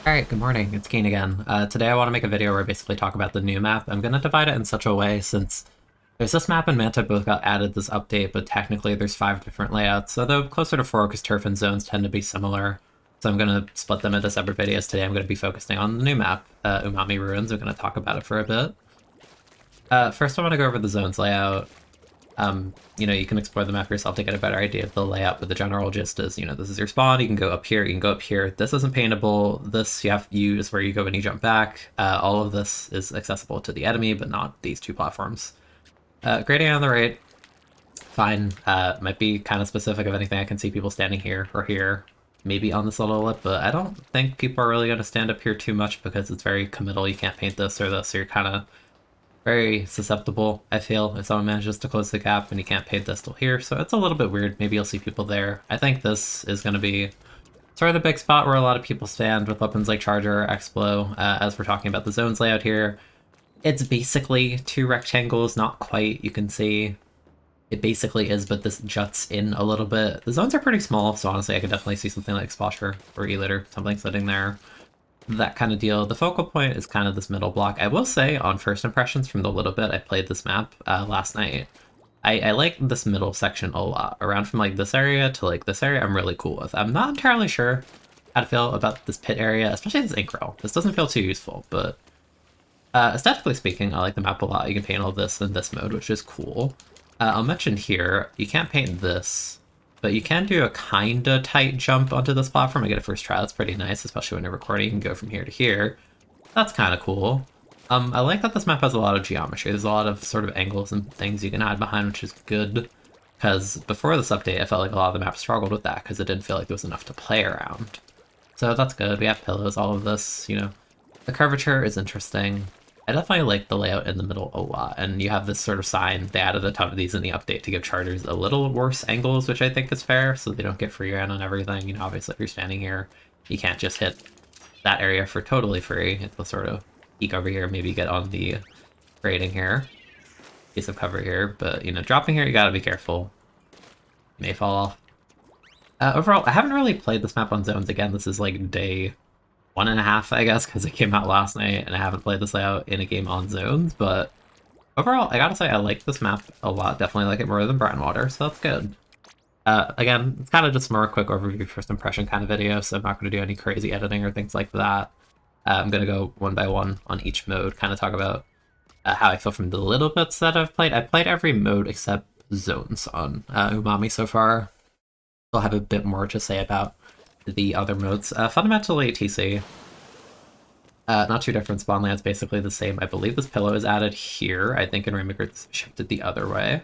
Alright, good morning, it's Keen again. Today I want to make a video where I basically talk about the new map. I'm going to divide it in such a way since there's this map and Manta both got added this update, but technically there's 5 different layouts, so they're closer to 4 because turf and zones tend to be similar. So I'm going to split them into separate videos. Today I'm going to be focusing on the new map, Umami Ruins. I'm going to talk about it for a bit. First I want to go over the zones layout. You can explore the map yourself to get a better idea of the layout, but the general gist is, this is your spawn, you can go up here, you can go up here. This isn't paintable. This you is where you go when you jump back. All of this is accessible to the enemy, but not these two platforms. Grading on the right, fine. Might be kind of specific. If anything, I can see people standing here or here, maybe on this little lip, but I don't think people are really going to stand up here too much because it's very committal. You can't paint this or this, so you're kind of very susceptible, I feel, if someone manages to close the gap and you can't paint this till here, so it's a little bit weird. Maybe you'll see people there. I think this is going to be sort of the big spot where a lot of people stand with weapons like Charger or Explo, as we're talking about the zones layout here. It's basically 2 rectangles, not quite, you can see. It basically is, but this juts in a little bit. The zones are pretty small, so honestly I could definitely see something like Splasher or E-Litter, something sitting there. That kind of deal. The focal point is kind of this middle block. I will say, on first impressions from the little bit I played this map last night, I like this middle section a lot. Around from like this area to like this area, I'm really cool with. I'm not entirely sure how to feel about this pit area, especially this ink row. This doesn't feel too useful, but aesthetically speaking, I like the map a lot. You can paint all this in this mode, which is cool. I'll mention here, you can't paint this, but you can do a kinda tight jump onto this platform. I get a first try. That's pretty nice, especially when you're recording. You can go from here to here. That's kind of cool. I like that this map has a lot of geometry. There's a lot of sort of angles and things you can hide behind, which is good. Because before this update, I felt like a lot of the map struggled with that because it didn't feel like there was enough to play around. So that's good. We have pillows, all of this, The curvature is interesting. I definitely like the layout in the middle a lot, and you have this sort of sign. They added a ton of these in the update to give chargers a little worse angles, which I think is fair, so they don't get free ran on everything. Obviously if you're standing here, you can't just hit that area for totally free. It will sort of peek over here, maybe get on the grading here, piece of cover here, but dropping here, you gotta be careful. You may fall off. Overall, I haven't really played this map on zones. Again, this is like day 1.5, I guess, because it came out last night, and I haven't played this layout in a game on zones, but overall, I gotta say I like this map a lot. Definitely like it more than Brownwater, so that's good. Again, it's kind of just more a quick overview, first impression kind of video, so I'm not going to do any crazy editing or things like that. I'm going to go one by one on each mode, kind of talk about how I feel from the little bits that I've played. I've played every mode except zones on Umami so far. I'll have a bit more to say about the other modes. Fundamentally, TC. Not too different. Spawn land's basically the same. I believe this pillow is added here. I think in Rainmaker it's shifted the other way.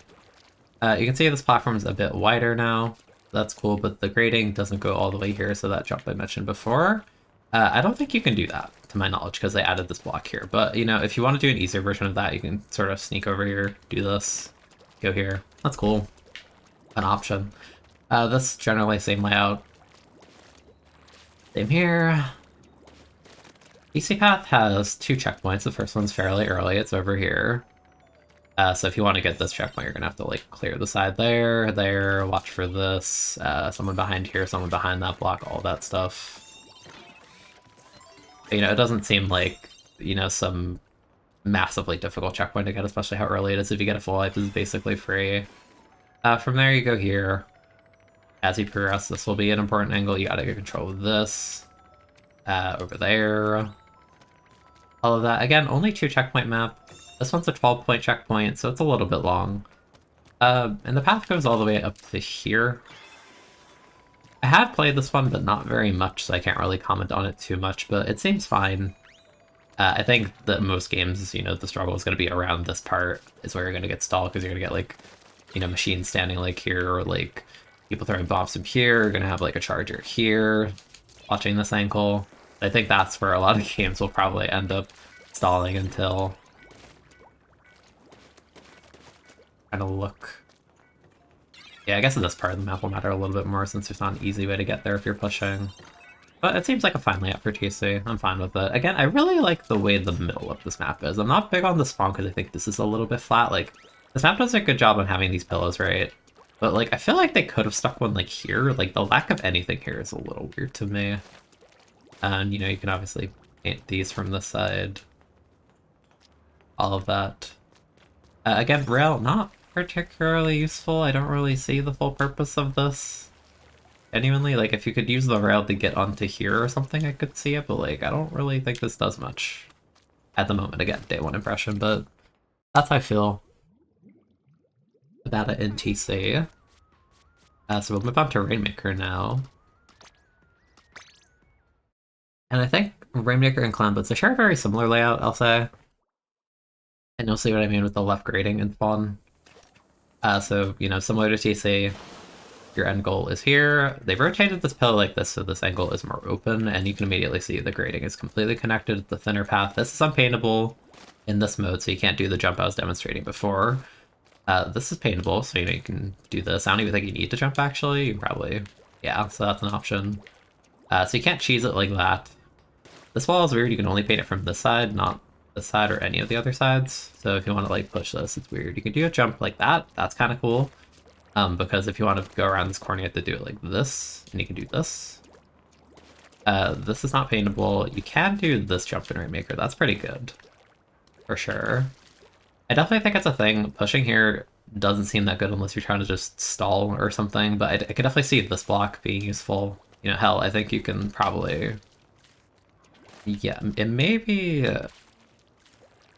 You can see this platform is a bit wider now. That's cool, but the grading doesn't go all the way here, so that jump I mentioned before. I don't think you can do that, to my knowledge, because they added this block here. But, if you want to do an easier version of that, you can sort of sneak over here, do this, go here. That's cool. An option. This generally same layout. Same here. BC Path has 2 checkpoints. The first one's fairly early. It's over here. So if you want to get this checkpoint, you're going to have to clear the side there, watch for this, someone behind here, someone behind that block, all that stuff. It doesn't seem like, some massively difficult checkpoint to get, especially how early it is. If you get a full life, this is basically free. From there, you go here. As you progress, this will be an important angle. You gotta get control of this. Over there. All of that. Again, only 2 checkpoint map. This one's a 12-point checkpoint, so it's a little bit long. And the path goes all the way up to here. I have played this one, but not very much, so I can't really comment on it too much, but it seems fine. I think that most games, the struggle is going to be around this part, is where you're going to get stalled, because you're going to get, machines standing here, or people throwing bombs from here. You're going to have a charger here, watching this ankle. I think that's where a lot of games will probably end up stalling until... Kind of look. Yeah, I guess in this part of the map will matter a little bit more since there's not an easy way to get there if you're pushing. But it seems like a fine layout for TC. I'm fine with it. Again, I really like the way the middle of this map is. I'm not big on the spawn because I think this is a little bit flat. This map does a good job on having these pillows, right? But I feel like they could have stuck one here. The lack of anything here is a little weird to me. And, you know, you can obviously paint these from this side. All of that. Again, rail, not particularly useful. I don't really see the full purpose of this. Genuinely, like, if you could use the rail to get onto here or something, I could see it, but, like, I don't really think this does much at the moment. Again, day one impression, but that's how I feel about it in TC. So we'll move on to Rainmaker now. And I think Rainmaker and Clam blitz, they share a very similar layout, I'll say. And you'll see what I mean with the left grading in spawn. So, you know, similar to TC, your end goal is here. They've rotated this pillar like this so this angle is more open, and you can immediately see the grading is completely connected to the thinner path. This is unpaintable in this mode, so you can't do the jump I was demonstrating before. This is paintable, so, you know, you can do this. I don't even think you need to jump, actually. You can probably... Yeah, so that's an option. So you can't cheese it like that. This wall is weird. You can only paint it from this side, not this side or any of the other sides. So if you want to, like, push this, it's weird. You can do a jump like that. That's kind of cool. Because if you want to go around this corner, you have to do it like this, and you can do this. This is not paintable. You can do this jump in Rainmaker. That's pretty good. For sure. I definitely think it's a thing. Pushing here doesn't seem that good unless you're trying to just stall or something, but I can definitely see this block being useful. You know, hell, I think you can probably... Yeah, it may be...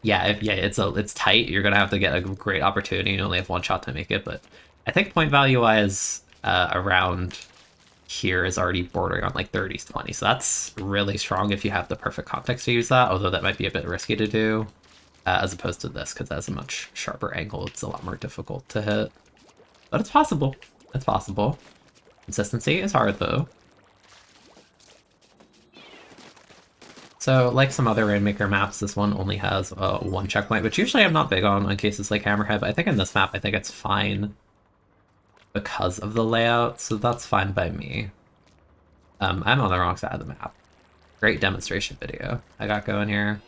Yeah, it's tight. You're gonna have to get a great opportunity. You only have one shot to make it, but I think point value-wise, around here is already bordering on like 30s, 20s. So that's really strong if you have the perfect context to use that, although that might be a bit risky to do, as opposed to this, because that's a much sharper angle. It's a lot more difficult to hit. But it's possible. It's possible. Consistency is hard, though. So, like some other Rainmaker maps, this one only has one checkpoint, which usually I'm not big on cases like Hammerhead, but I think in this map, I think it's fine because of the layout, so that's fine by me. I'm on the wrong side of the map. Great demonstration video I got going here.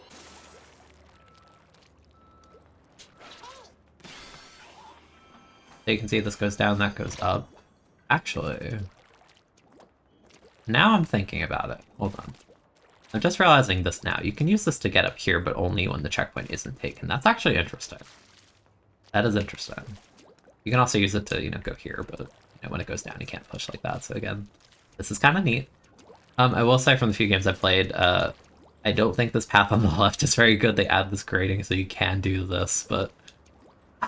So you can see this goes down, that goes up. Actually, now I'm thinking about it. Hold on. I'm just realizing this now. You can use this to get up here, but only when the checkpoint isn't taken. That's actually interesting. That is interesting. You can also use it to, you know, go here, but, you know, when it goes down, you can't push like that. So again, this is kind of neat. I will say from the few games I've played, I don't think this path on the left is very good. They add this grading so you can do this, but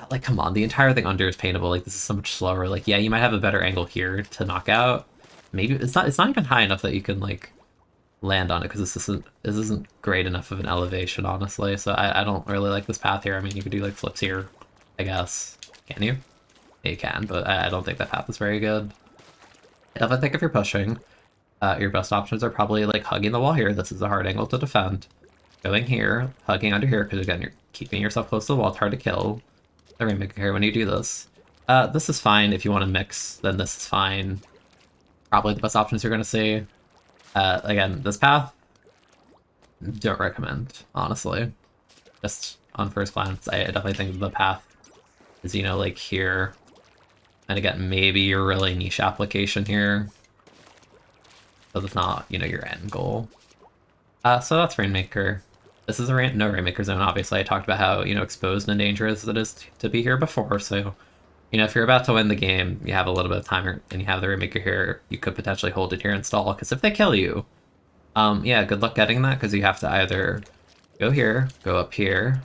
like, come on, the entire thing under is paintable. Like, this is so much slower. Like, yeah, you might have a better angle here to knock out. Maybe it's not even high enough that you can, like, land on it, because this isn't great enough of an elevation, honestly. So I don't really like this path here. I mean, you could do like flips here, I guess. Can you? Yeah, you can, but I don't think that path is very good. If I think if you're pushing, your best options are probably like hugging the wall here. This is a hard angle to defend. Going here, hugging under here, because again, you're keeping yourself close to the wall. It's hard to kill the Rainmaker here when you do this. This is fine. If you want to mix, then this is fine. Probably the best options you're going to see. Again, this path, don't recommend, honestly. Just on first glance, I definitely think the path is, you know, like here. And again, maybe your really niche application here. But it's not, you know, your end goal. So that's Rainmaker. This is a no Rainmaker zone, obviously. I talked about how, you know, exposed and dangerous it is to be here before, so... You know, if you're about to win the game, you have a little bit of time and you have the Rainmaker here, you could potentially hold it here and stall, because if they kill you, yeah, good luck getting that, because you have to either go here, go up here,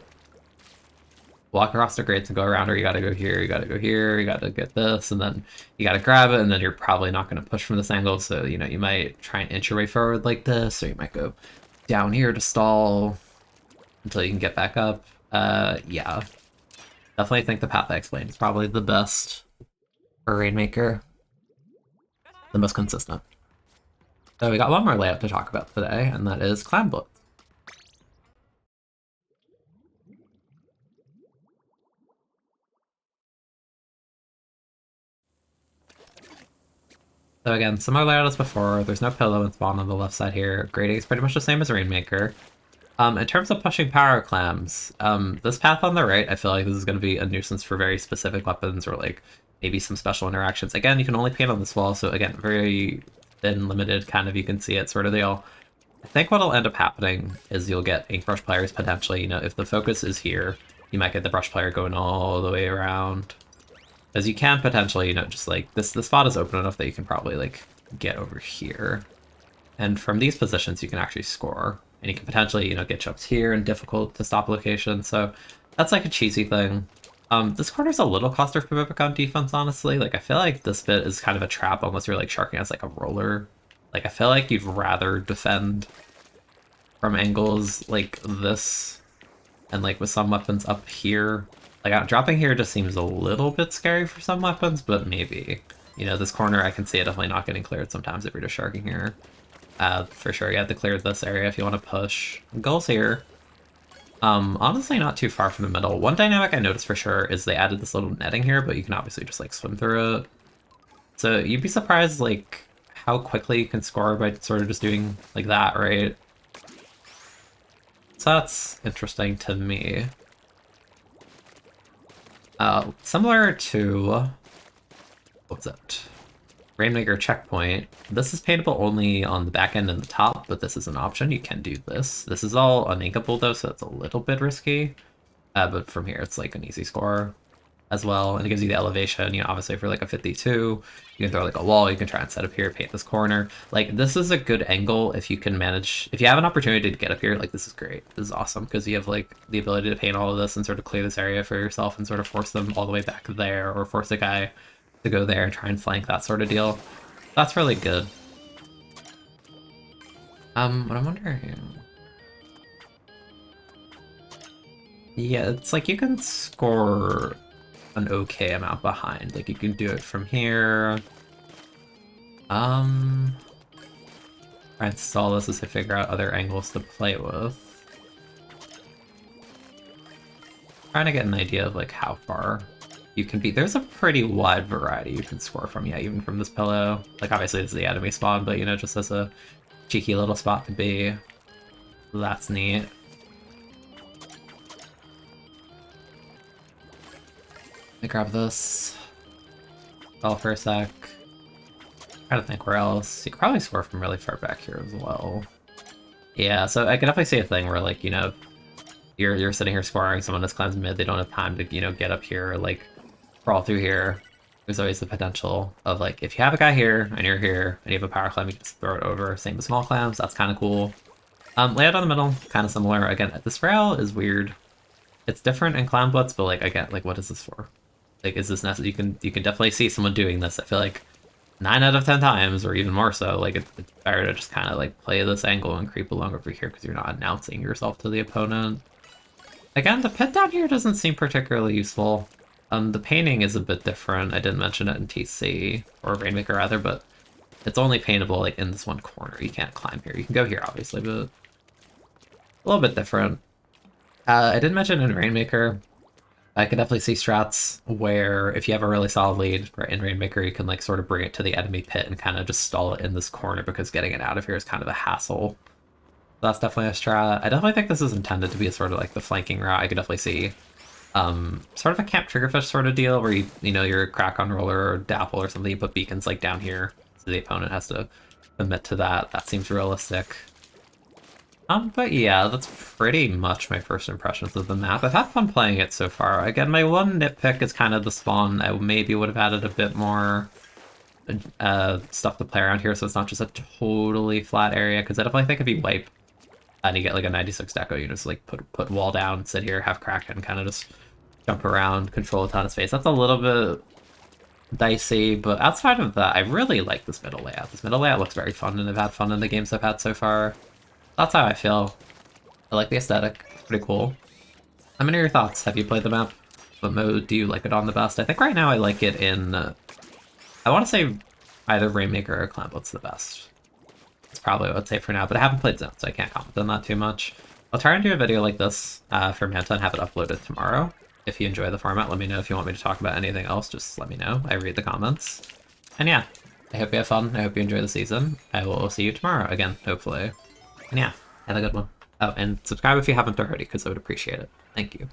walk across the grates and go around, or you gotta go here, you gotta go here, you gotta get this, and then you gotta grab it, and then you're probably not gonna push from this angle, so, you know, you might try and inch your way forward like this, or you might go down here to stall until you can get back up. Yeah. Definitely think the path I explained is probably the best for Rainmaker. The most consistent. So we got one more layout to talk about today, and that is Clam blitz. So again, similar layout as before. There's no pillow and spawn on the left side here. Grading is pretty much the same as Rainmaker. In terms of pushing power clams, this path on the right, I feel like this is going to be a nuisance for very specific weapons or like maybe some special interactions. Again, you can only paint on this wall, so again, very thin, limited, kind of, you can see it sort of deal. think what'll end up happening is you'll get ink brush players potentially, you know, if the focus is here, you might get the brush player going all the way around. As you can potentially, you know, just like this spot is open enough that you can probably like get over here. And from these positions you can actually score. And you can potentially, you know, get jumps here in difficult to stop locations. So that's like a cheesy thing. This corner's a little claustrophobic on defense, honestly. Like I feel like this bit is kind of a trap unless you're like sharking as like a roller. Like I feel like you'd rather defend from angles like this and like with some weapons up here. Like dropping here just seems a little bit scary for some weapons, but maybe. You know, this corner I can see it definitely not getting cleared sometimes if you're just sharking here. For sure, you have to clear this area if you want to push. Goals here. Honestly not too far from the middle. One dynamic I noticed for sure is they added this little netting here, but you can obviously just like swim through it. So you'd be surprised like how quickly you can score by sort of just doing like that, right? So that's interesting to me. Similar to, what's it? Rainmaker checkpoint. This is paintable only on the back end and the top, but this is an option. You can do this. This is all uninkable though, so it's a little bit risky. But from here, it's like an easy score as well, and it gives you the elevation. You know, obviously for like a 52, you can throw like a wall. You can try and set up here, paint this corner. Like this is a good angle if you can manage. If you have an opportunity to get up here, like this is great. This is awesome because you have like the ability to paint all of this and sort of clear this area for yourself and sort of force them all the way back there, or force a guy to go there and try and flank, that sort of deal. That's really good. What I'm wondering... Yeah, it's like you can score an okay amount behind. Like you can do it from here. Try and stall this as I figure out other angles to play with. Trying to get an idea of like how far you can be. There's a pretty wide variety you can score from, yeah, even from this pillow. Like obviously this is the enemy spawn, but you know, just as a cheeky little spot to be. That's neat. Let me grab this. Stall for a sec. Trying to think where else. You could probably score from really far back here as well. Yeah, so I can definitely see a thing where like, you know, you're sitting here scoring, someone just climbs mid, they don't have time to, you know, get up here, like crawl through here. There's always the potential of like, if you have a guy here and you're here and you have a power clam, you can just throw it over. Same with small clams, that's kind of cool. Layout on the middle, kind of similar. Again, this rail is weird. It's different in Clam Blitz, but like again, like what is this for? Like, is this necessary? You can definitely see someone doing this. I feel like 9 out of 10 times, or even more so, like it's better to just kind of like play this angle and creep along over here because you're not announcing yourself to the opponent. Again, the pit down here doesn't seem particularly useful. The painting is a bit different. I didn't mention it in TC, or Rainmaker rather, but it's only paintable like in this one corner. You can't climb here. You can go here, obviously, but a little bit different. I didn't mention in Rainmaker, I can definitely see strats where if you have a really solid lead right, in Rainmaker, you can like sort of bring it to the enemy pit and kind of just stall it in this corner because getting it out of here is kind of a hassle. That's definitely a strat. I definitely think this is intended to be a sort of like the flanking route. I could definitely see sort of a Camp Triggerfish sort of deal where you know, you're crack on roller or dapple or something, you put beacons like down here so the opponent has to commit to that. That seems realistic. But yeah, that's pretty much my first impressions of the map. I've had fun playing it so far. Again, my one nitpick is kind of the spawn. I maybe would have added a bit more stuff to play around here so it's not just a totally flat area, because I definitely think if you wipe and you get like a 96 deco, you just like put wall down, sit here, have crack, and kind of just jump around, control a ton of space. That's a little bit dicey, but outside of that, I really like this middle layout. This middle layout looks very fun, and I've had fun in the games I've had so far. That's how I feel. I like the aesthetic. It's pretty cool. Let me know your thoughts. Have you played the map? What mode do you like it on the best? I think right now I like it in... I want to say either Rainmaker or Clam Blitz the best. That's probably what I'd say for now, but I haven't played Zone, so I can't comment on that too much. I'll try and do a video like this for Manta and have it uploaded tomorrow. If you enjoy the format, let me know. If you want me to talk about anything else, just let me know. I read the comments. And yeah, I hope you have fun. I hope you enjoy the season. I will see you tomorrow again, hopefully. And yeah, have a good one. Oh, and subscribe if you haven't already, because I would appreciate it. Thank you.